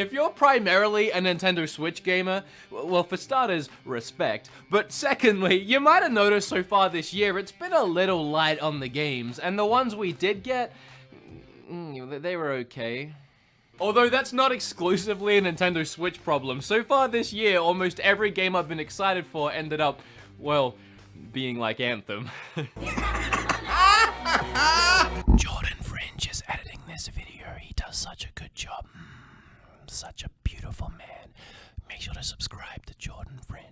If you're primarily a Nintendo Switch gamer, well, for starters, respect. But secondly, you might have noticed so far this year, it's been a little light on the games, and the ones we did get, they were okay. Although that's not exclusively a Nintendo Switch problem. So far this year, almost every game I've been excited for ended up, well, being like Anthem. Jordan Fringe is editing this video. He does such a good job. Such a beautiful man. Make sure to subscribe to Jordan Fringe.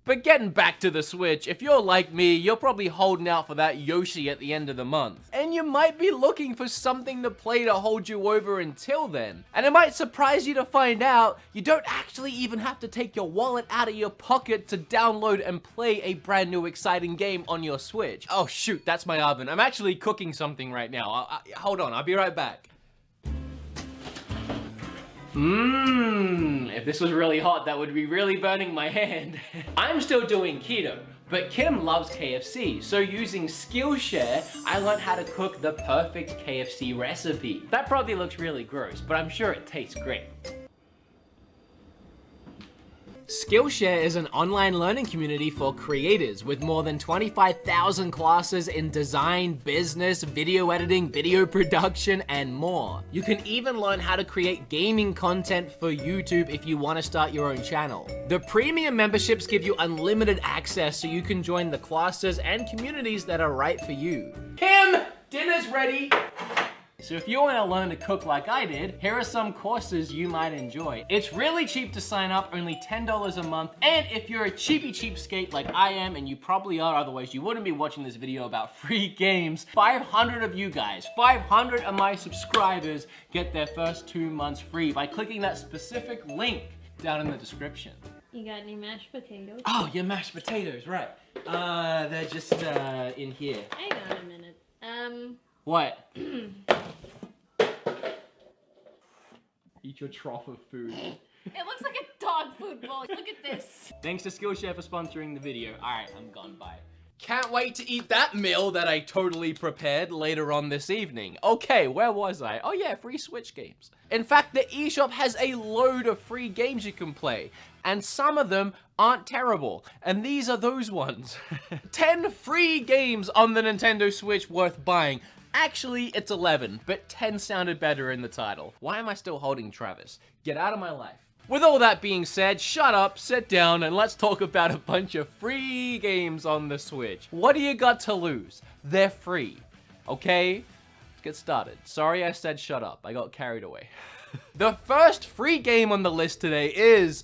But getting back to the Switch, if you're like me, you're probably holding out for that Yoshi at the end of the month. And you might be looking for something to play to hold you over until then. And it might surprise you to find out you don't actually even have to take your wallet out of your pocket to download and play a brand new exciting game on your Switch. Oh shoot, that's my oven. I'm actually cooking something right now. Hold on, I'll be right back. If this was really hot, that would be really burning my hand. I'm still doing keto, but Kim loves KFC, so using Skillshare, I learned how to cook the perfect KFC recipe. That probably looks really gross, but I'm sure it tastes great. Skillshare is an online learning community for creators with more than 25,000 classes in design, business, video editing, video production, and more. You can even learn how to create gaming content for YouTube if you want to start your own channel. The premium memberships give you unlimited access so you can join the classes and communities that are right for you. Kim, dinner's ready! So if you want to learn to cook like I did, here are some courses you might enjoy. It's really cheap to sign up, only $10 a month, and if you're a cheapskate like I am, and you probably are, otherwise you wouldn't be watching this video about free games, 500 of you guys, 500 of my subscribers get their first 2 months free by clicking that specific link down in the description. You got any mashed potatoes? Oh, your mashed potatoes, right. They're just in here. Hang on a minute. What? Eat your trough of food. It looks like a dog food bowl. Look at this. Thanks to Skillshare for sponsoring the video. Alright, I'm gone. Bye. Can't wait to eat that meal that I totally prepared later on this evening. Okay, where was I? Oh yeah, free Switch games. In fact, the eShop has a load of free games you can play, and some of them aren't terrible, and these are those ones. 10 free games on the Nintendo Switch worth buying. Actually, it's 11, but 10 sounded better in the title. Why am I still holding Travis? Get out of my life. With all that being said, shut up, sit down, and let's talk about a bunch of free games on the Switch. What do you got to lose? They're free, okay? Let's get started. Sorry I said shut up, I got carried away. The first free game on the list today is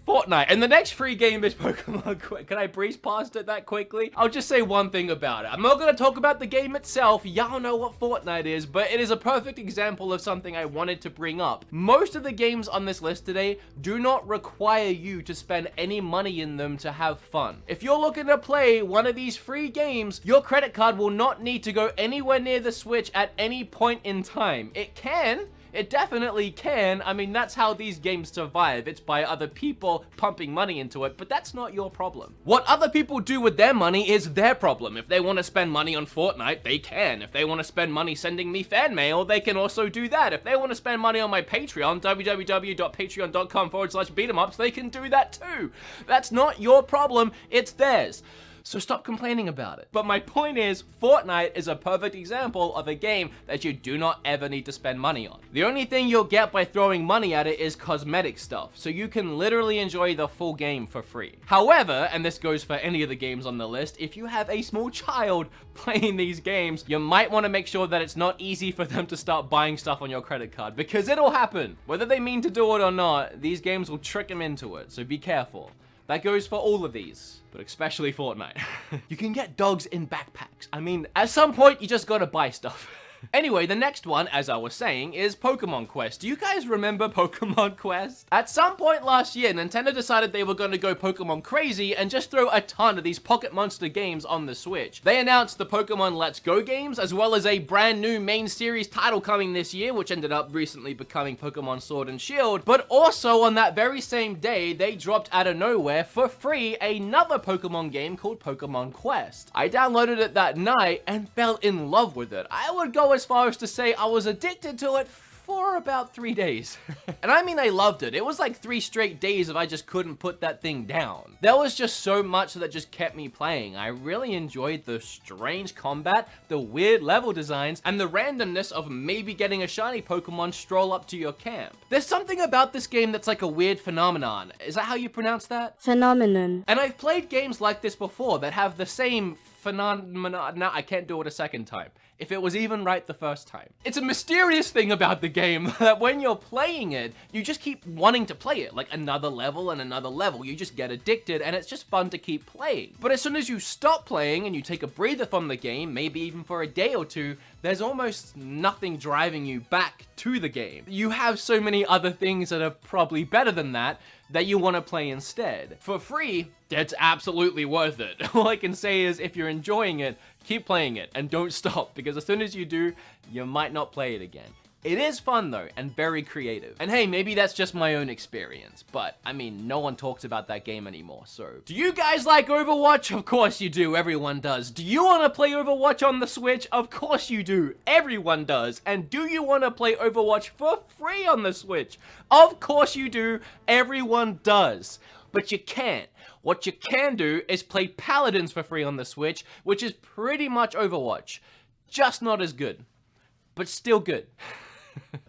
Fortnite, and the next free game is Pokemon Quest. Can I breeze past it that quickly? I'll just say one thing about it. I'm not gonna talk about the game itself. Y'all know what Fortnite is, but it is a perfect example of something I wanted to bring up. Most of the games on this list today do not require you to spend any money in them to have fun. If you're looking to play one of these free games, your credit card will not need to go anywhere near the Switch at any point in time. It can. It definitely can. I mean, that's how these games survive. It's by other people pumping money into it, but that's not your problem. What other people do with their money is their problem. If they want to spend money on Fortnite, they can. If they want to spend money sending me fan mail, they can also do that. If they want to spend money on my Patreon, www.patreon.com/beatemups, they can do that too. That's not your problem, it's theirs. So stop complaining about it. But my point is, Fortnite is a perfect example of a game that you do not ever need to spend money on. The only thing you'll get by throwing money at it is cosmetic stuff, so you can literally enjoy the full game for free. However, and this goes for any of the games on the list, if you have a small child playing these games, you might want to make sure that it's not easy for them to start buying stuff on your credit card, because it'll happen. Whether they mean to do it or not, these games will trick them into it, so be careful. That goes for all of these, but especially Fortnite. You can get dogs in backpacks. I mean, at some point, you just gotta buy stuff. Anyway, the next one, as I was saying, is Pokemon Quest. Do you guys remember Pokemon Quest? At some point last year, Nintendo decided they were going to go Pokemon crazy and just throw a ton of these Pocket Monster games on the Switch. They announced the Pokemon Let's Go games, as well as a brand new main series title coming this year, which ended up recently becoming Pokemon Sword and Shield. But also on that very same day, they dropped out of nowhere for free another Pokemon game called Pokemon Quest. I downloaded it that night and fell in love with it. I would go as far as to say I was addicted to it for about 3 days. And I mean, I loved it. It was like 3 straight days if I just couldn't put that thing down. There was just so much that just kept me playing. I really enjoyed the strange combat, the weird level designs, and the randomness of maybe getting a shiny Pokemon stroll up to your camp. There's something about this game that's like a weird phenomenon. Is that how you pronounce that? Phenomenon. And I've played games like this before that have the same phenomenon. No, I can't do it a second time. If it was even right the first time. It's a mysterious thing about the game that when you're playing it, you just keep wanting to play it, like another level and another level. You just get addicted and it's just fun to keep playing. But as soon as you stop playing and you take a breather from the game, maybe even for a day or two, there's almost nothing driving you back to the game. You have so many other things that are probably better than that you want to play instead. For free, it's absolutely worth it. All I can say is if you're enjoying it, keep playing it and don't stop, because as soon as you do, you might not play it again. It is fun though, and very creative. And hey, maybe that's just my own experience, but I mean, no one talks about that game anymore, so. Do you guys like Overwatch? Of course you do, everyone does. Do you want to play Overwatch on the Switch? Of course you do, everyone does. And do you want to play Overwatch for free on the Switch? Of course you do, everyone does. But you can't. What you can do is play Paladins for free on the Switch, which is pretty much Overwatch. Just not as good, but still good.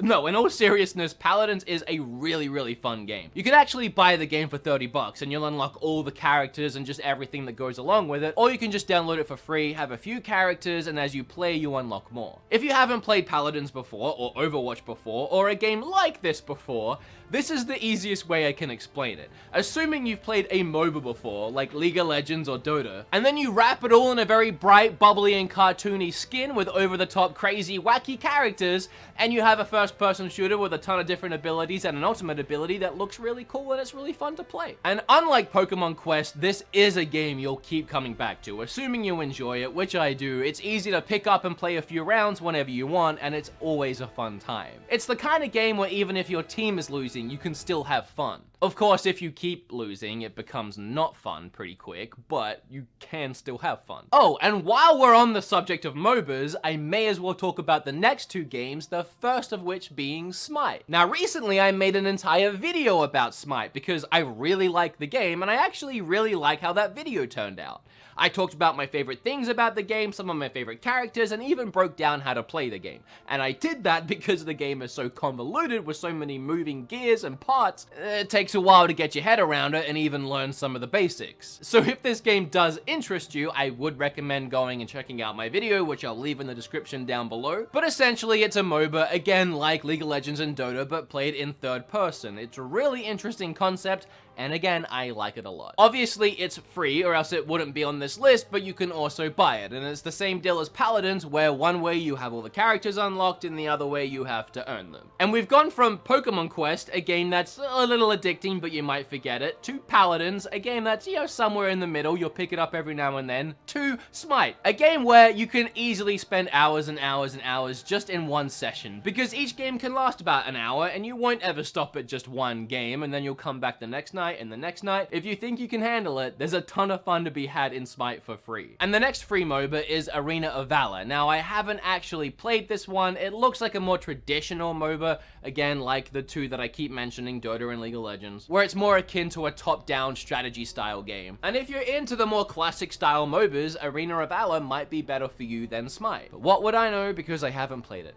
No, in all seriousness, Paladins is a really, really fun game. You can actually buy the game for 30 bucks and you'll unlock all the characters and just everything that goes along with it, or you can just download it for free, have a few characters, and as you play, you unlock more. If you haven't played Paladins before, or Overwatch before, or a game like this before, this is the easiest way I can explain it. Assuming you've played a MOBA before, like League of Legends or Dota, and then you wrap it all in a very bright, bubbly, and cartoony skin with over-the-top, crazy, wacky characters, and you have a first-person shooter with a ton of different abilities and an ultimate ability that looks really cool and it's really fun to play. And unlike Pokemon Quest, this is a game you'll keep coming back to, assuming you enjoy it, which I do. It's easy to pick up and play a few rounds whenever you want, and it's always a fun time. It's the kind of game where even if your team is losing, you can still have fun. Of course, if you keep losing, it becomes not fun pretty quick, but you can still have fun. Oh, and while we're on the subject of MOBAs, I may as well talk about the next 2 games, the first of which being Smite. Now, recently I made an entire video about Smite because I really like the game, and I actually really like how that video turned out. I talked about my favorite things about the game, some of my favorite characters, and even broke down how to play the game. And I did that because the game is so convoluted with so many moving gears and parts, it takes a while to get your head around it and even learn some of the basics. So if this game does interest you, I would recommend going and checking out my video, which I'll leave in the description down below. But essentially, it's a MOBA, again like League of Legends and Dota, but played in third person. It's a really interesting concept, and again, I like it a lot. Obviously, it's free, or else it wouldn't be on this list, but you can also buy it, and it's the same deal as Paladins, where one way you have all the characters unlocked, and the other way you have to earn them. And we've gone from Pokemon Quest, a game that's a little addicting, but you might forget it, to Paladins, a game that's, you know, somewhere in the middle, you'll pick it up every now and then, to Smite, a game where you can easily spend hours and hours and hours just in one session, because each game can last about an hour, and you won't ever stop at just one game, and then you'll come back the next night, and the next night. If you think you can handle it, there's a ton of fun to be had in Smite for free. And the next free MOBA is Arena of Valor. Now, I haven't actually played this one. It looks like a more traditional MOBA, again, like the 2 that I keep mentioning, Dota and League of Legends, where it's more akin to a top-down strategy style game. And if you're into the more classic style MOBAs, Arena of Valor might be better for you than Smite. But what would I know because I haven't played it?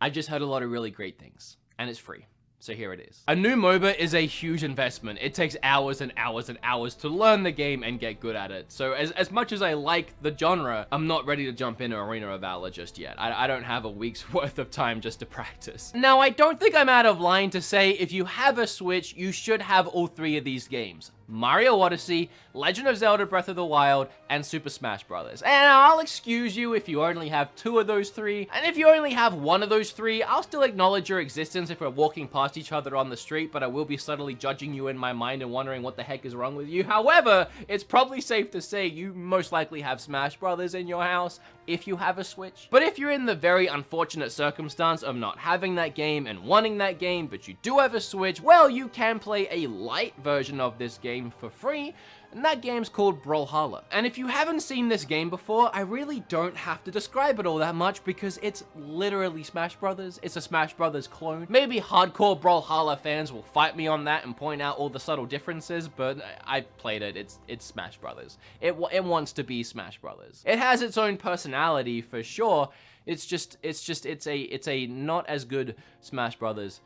I've just heard a lot of really great things, and it's free. So here it is. A new MOBA is a huge investment. It takes hours and hours and hours to learn the game and get good at it. So as much as I like the genre, I'm not ready to jump into Arena of Valor just yet. I don't have a week's worth of time just to practice. Now, I don't think I'm out of line to say if you have a Switch, you should have all 3 of these games. Mario Odyssey, Legend of Zelda Breath of the Wild, and Super Smash Bros. And I'll excuse you if you only have 2 of those 3, and if you only have 1 of those 3, I'll still acknowledge your existence if we're walking past each other on the street, but I will be subtly judging you in my mind and wondering what the heck is wrong with you. However, it's probably safe to say you most likely have Smash Bros. In your house, if you have a Switch. But if you're in the very unfortunate circumstance of not having that game and wanting that game, but you do have a Switch, well, you can play a light version of this game game for free, and that game's called Brawlhalla. And if you haven't seen this game before, I really don't have to describe it all that much because it's literally Smash Brothers. It's a Smash Brothers clone. Maybe hardcore Brawlhalla fans will fight me on that and point out all the subtle differences, but I played it. It's Smash Brothers. It wants to be Smash Brothers. It has its own personality for sure. It's a not as good Smash Brothers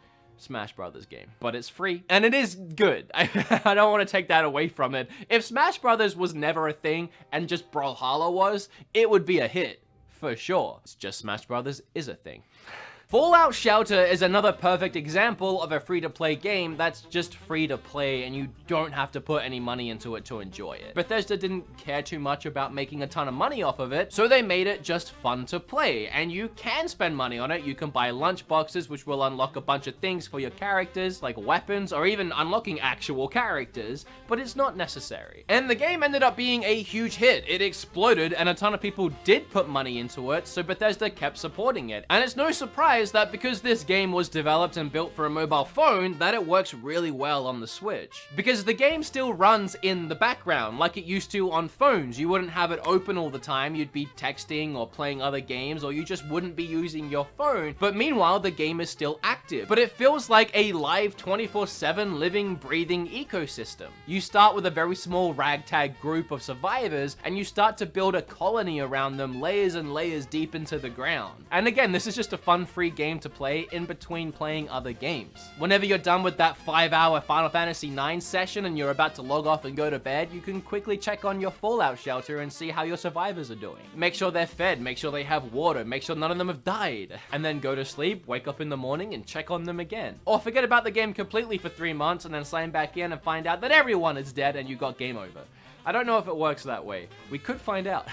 game, but it's free and it is good. I don't want to take that away from it. If Smash Brothers was never a thing and just Brawlhalla was, it would be a hit for sure. It's just Smash Brothers is a thing. Fallout Shelter is another perfect example of a free-to-play game that's just free to play and you don't have to put any money into it to enjoy it. Bethesda didn't care too much about making a ton of money off of it, so they made it just fun to play, and you can spend money on it. You can buy lunch boxes, which will unlock a bunch of things for your characters, like weapons, or even unlocking actual characters, but it's not necessary. And the game ended up being a huge hit. It exploded, and a ton of people did put money into it, so Bethesda kept supporting it. And it's no surprise that because this game was developed and built for a mobile phone, that it works really well on the Switch. Because the game still runs in the background like it used to on phones. You wouldn't have it open all the time, you'd be texting or playing other games, or you just wouldn't be using your phone. But meanwhile, the game is still active. But it feels like a live 24/7 living, breathing ecosystem. You start with a very small ragtag group of survivors, and you start to build a colony around them, layers and layers deep into the ground. And again, this is just a fun, free game to play in between playing other games. Whenever you're done with that 5-hour Final Fantasy IX session and you're about to log off and go to bed, you can quickly check on your Fallout Shelter and see how your survivors are doing. Make sure they're fed, make sure they have water, make sure none of them have died, and then go to sleep, wake up in the morning, and check on them again. Or forget about the game completely for 3 months and then sign back in and find out that everyone is dead and you got game over. I don't know if it works that way. We could find out.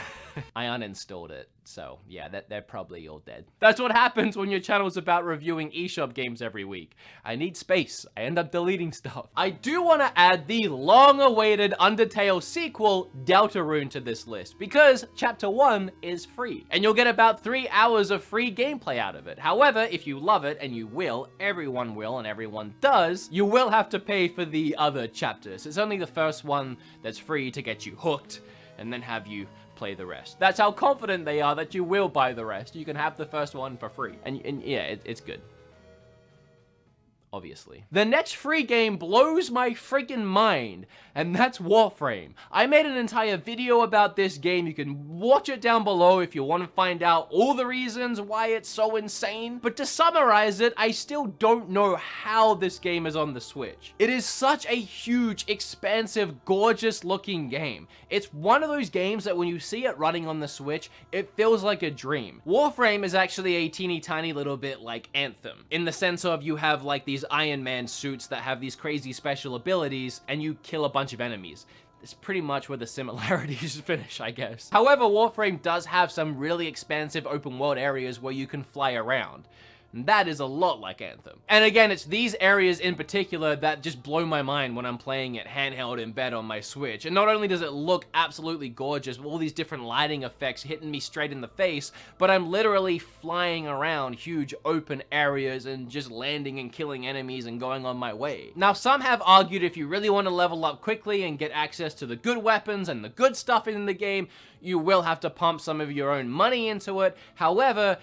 I uninstalled it, so yeah, they're probably all dead. That's what happens when your channel's about reviewing eShop games every week. I need space. I end up deleting stuff. I do want to add the long-awaited Undertale sequel, Deltarune, to this list, because Chapter 1 is free, and you'll get about 3 hours of free gameplay out of it. However, if you love it, and you will, everyone will, and everyone does, you will have to pay for the other chapters. It's only the first one that's free to get you hooked, and then have you play the rest. That's how confident they are that you will buy the rest. You can have the first one for free. And yeah, it's good. Obviously. The next free game blows my freaking mind, and that's Warframe. I made an entire video about this game. You can watch it down below if you want to find out all the reasons why it's so insane. But to summarize it, I still don't know how this game is on the Switch. It is such a huge, expansive, gorgeous looking game. It's one of those games that when you see it running on the Switch, it feels like a dream. Warframe is actually a teeny tiny little bit like Anthem, in the sense of you have like these Iron Man suits that have these crazy special abilities, and you kill a bunch of enemies. It's pretty much where the similarities finish, I guess. However, Warframe does have some really expansive open world areas where you can fly around. And that is a lot like Anthem. And again, it's these areas in particular that just blow my mind when I'm playing it handheld in bed on my Switch. And not only does it look absolutely gorgeous with all these different lighting effects hitting me straight in the face, but I'm literally flying around huge open areas and just landing and killing enemies and going on my way. Now, some have argued if you really want to level up quickly and get access to the good weapons and the good stuff in the game, you will have to pump some of your own money into it. However,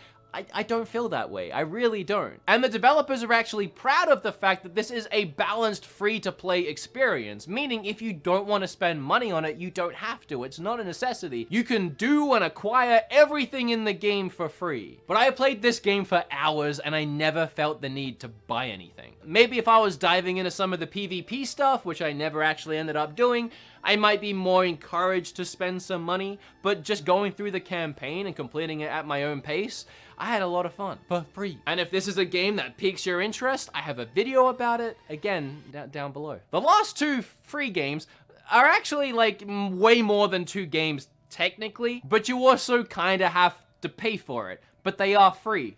I don't feel that way. I really don't. And the developers are actually proud of the fact that this is a balanced free-to-play experience, meaning if you don't want to spend money on it, you don't have to. It's not a necessity. You can do and acquire everything in the game for free. But I played this game for hours and I never felt the need to buy anything. Maybe if I was diving into some of the PvP stuff, which I never actually ended up doing, I might be more encouraged to spend some money, but just going through the campaign and completing it at my own pace, I had a lot of fun for free. And if this is a game that piques your interest, I have a video about it, again, down below. The last two free games are actually like way more than 2 games technically, but you also kind of have to pay for it, but they are free.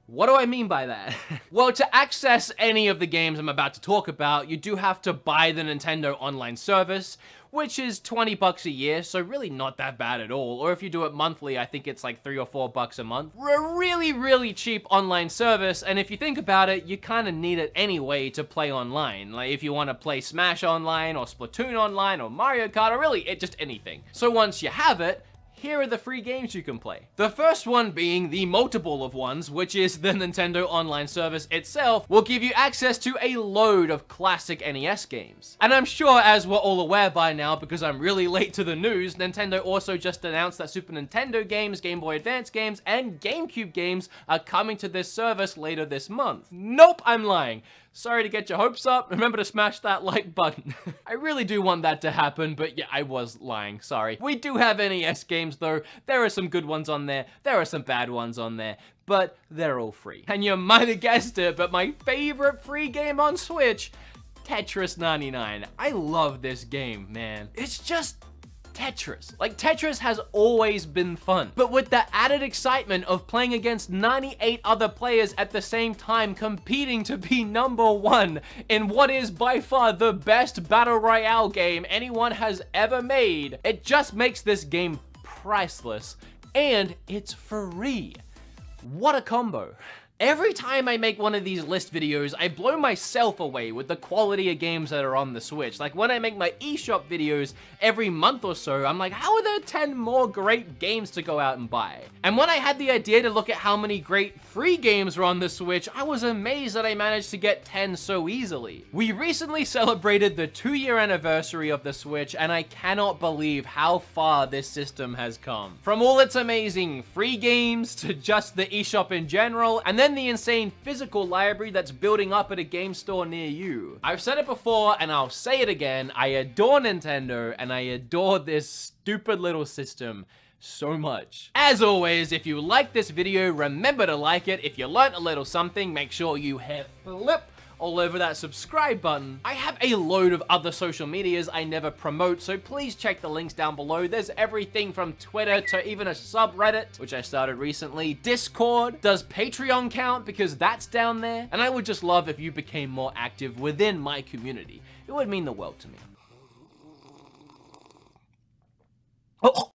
What do I mean by that? Well, to access any of the games I'm about to talk about, you do have to buy the Nintendo Online service, which is 20 bucks a year, so really not that bad at all. Or if you do it monthly, I think it's like 3 or 4 bucks a month. A really, really cheap online service, and if you think about it, you kind of need it anyway to play online. Like if you want to play Smash online, or Splatoon online, or Mario Kart, or really just anything. So once you have it, here are the free games you can play. The first one being the multiple of ones, which is the Nintendo Online service itself, will give you access to a load of classic NES games. And I'm sure, as we're all aware by now, because I'm really late to the news, Nintendo also just announced that Super Nintendo games, Game Boy Advance games, and GameCube games are coming to this service later this month. Nope, I'm lying. Sorry to get your hopes up. Remember to smash that like button. I really do want that to happen, but yeah, I was lying. Sorry. We do have NES games though. There are some good ones on there. There are some bad ones on there, but they're all free. And you might have guessed it, but my favorite free game on Switch, Tetris 99. I love this game, man. It's just Tetris. Like, Tetris has always been fun, but with the added excitement of playing against 98 other players at the same time, competing to be #1 in what is by far the best battle royale game anyone has ever made, it just makes this game priceless, and it's free. What a combo. Every time I make one of these list videos, I blow myself away with the quality of games that are on the Switch. Like when I make my eShop videos every month or so, I'm like, how are there 10 more great games to go out and buy? And when I had the idea to look at how many great free games were on the Switch, I was amazed that I managed to get 10 so easily. We recently celebrated the 2-year anniversary of the Switch, and I cannot believe how far this system has come. From all its amazing free games to just the eShop in general, and then the insane physical library that's building up at a game store near you. I've said it before and I'll say it again, I adore Nintendo and I adore this stupid little system so much. As always, if you like this video, remember to like it. If you learned a little something, make sure you hit flip all over that subscribe button. I have a load of other social medias I never promote, so please check the links down below. There's everything from Twitter to even a subreddit, which I started recently. Discord. Does Patreon count? Because that's down there. And I would just love if you became more active within my community. It would mean the world to me. Oh.